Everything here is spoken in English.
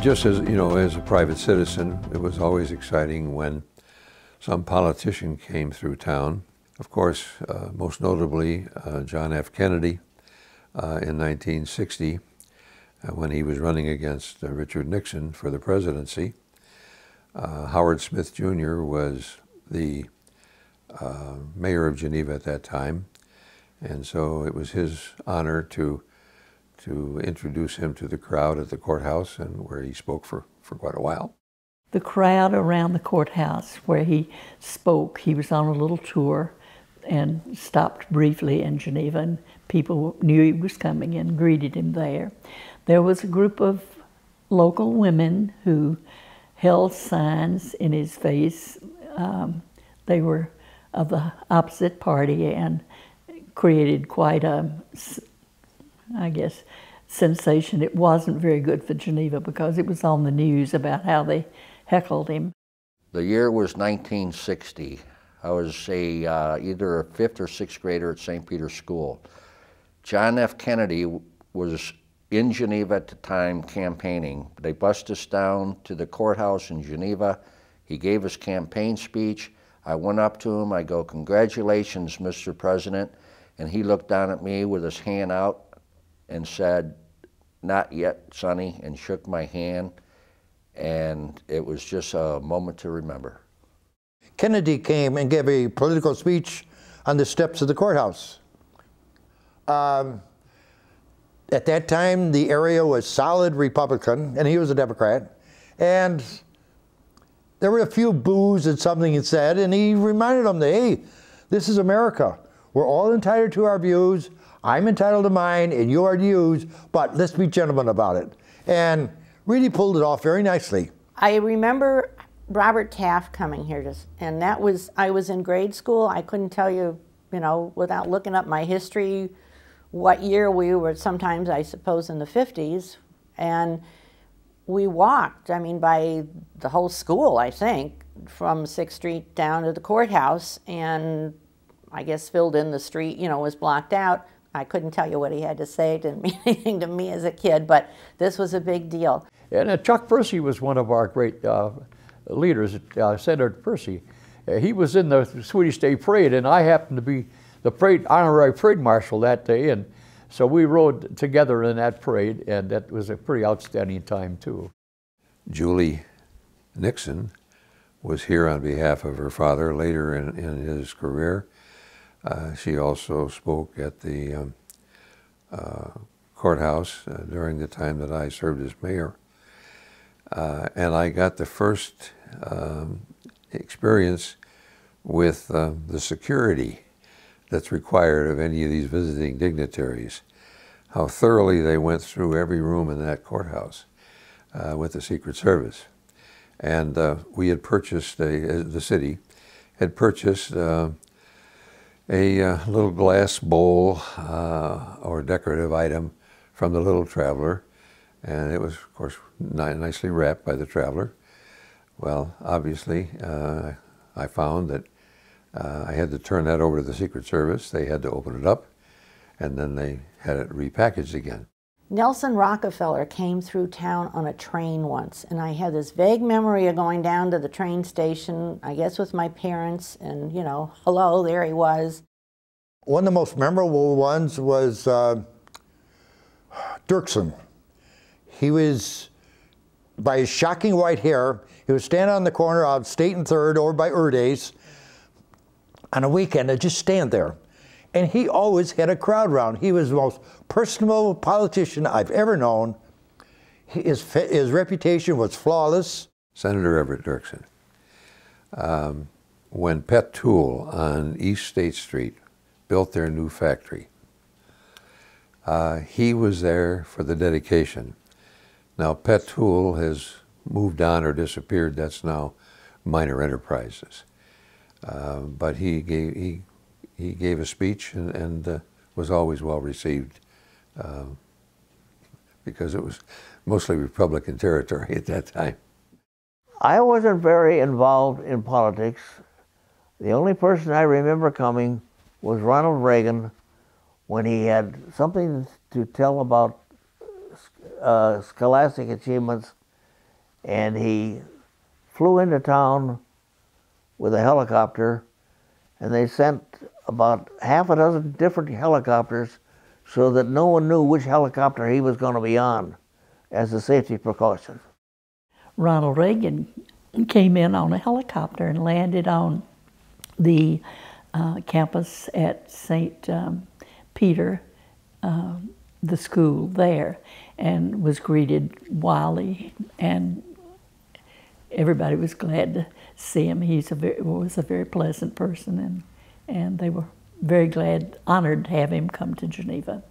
Just as, you know, as a private citizen, it was always exciting when some politician came through town. Of course, most notably, John F. Kennedy in 1960, when he was running against Richard Nixon for the presidency. Howard Smith Jr. was the mayor of Geneva at that time, and so it was his honor to introduce him to the crowd at the courthouse, and where he spoke for quite a while. The crowd around the courthouse where he spoke, he was on a little tour and stopped briefly in Geneva, and people knew he was coming and greeted him there. There was a group of local women who held signs in his face. They were of the opposite party and created quite a, I guess, sensation. It wasn't very good for Geneva because it was on the news about how they heckled him. The year was 1960. I was either a 5th or 6th grader at St. Peter's School. John F. Kennedy was in Geneva at the time campaigning. They bussed us down to the courthouse in Geneva. He gave his campaign speech. I went up to him, I go, "Congratulations, Mr. President." And he looked down at me with his hand out and said, "Not yet, Sonny," and shook my hand. And it was just a moment to remember. Kennedy came and gave a political speech on the steps of the courthouse. At that time, the area was solid Republican, and he was a Democrat. And there were a few boos at something he said, and he reminded them that, hey, this is America. We're all entitled to our views. I'm entitled to mine, and you are to yours, but let's be gentlemen about it. And really pulled it off very nicely. I remember Robert Taft coming here, and that was, I was in grade school. I couldn't tell you, you know, without looking up my history, what year we were, sometimes I suppose in the 50s, and we walked, I mean, by the whole school, I think, from 6th Street down to the courthouse, and I guess filled in the street, you know, was blocked out. I couldn't tell you what he had to say. It didn't mean anything to me as a kid, but this was a big deal. And Chuck Percy was one of our great leaders, Senator Percy. He was in the Swedish Day Parade, and I happened to be the honorary parade marshal that day, and so we rode together in that parade, and that was a pretty outstanding time too. Julie Nixon was here on behalf of her father later in his career. She also spoke at the courthouse during the time that I served as mayor. And I got the first experience with the security that's required of any of these visiting dignitaries, how thoroughly they went through every room in that courthouse with the Secret Service. And we had purchased, the city had purchased a little glass bowl or decorative item from the Little Traveler, and it was, of course, nicely wrapped by the Traveler. Well, obviously, I found that I had to turn that over to the Secret Service. They had to open it up, and then they had it repackaged again. Nelson Rockefeller came through town on a train once, and I had this vague memory of going down to the train station, I guess with my parents, and, you know, hello, there he was. One of the most memorable ones was Dirksen. He was, by his shocking white hair, he was standing on the corner of State and 3rd over by Erda's on a weekend and just stand there. And he always had a crowd around. He was the most personable politician I've ever known. His reputation was flawless. Senator Everett Dirksen. When Pet Tool on East State Street built their new factory, he was there for the dedication. Now, Pet Tool has moved on or disappeared. That's now Minor Enterprises. But he gave a speech and was always well received because it was mostly Republican territory at that time. I wasn't very involved in politics. The only person I remember coming was Ronald Reagan when he had something to tell about scholastic achievements and he flew into town with a helicopter, and they sent about half a dozen different helicopters so that no one knew which helicopter he was going to be on as a safety precaution. Ronald Reagan came in on a helicopter and landed on the campus at St. Peter, the school there, and was greeted wildly, and everybody was glad to see him. He was a very pleasant person, and they were very glad, honored to have him come to Geneva.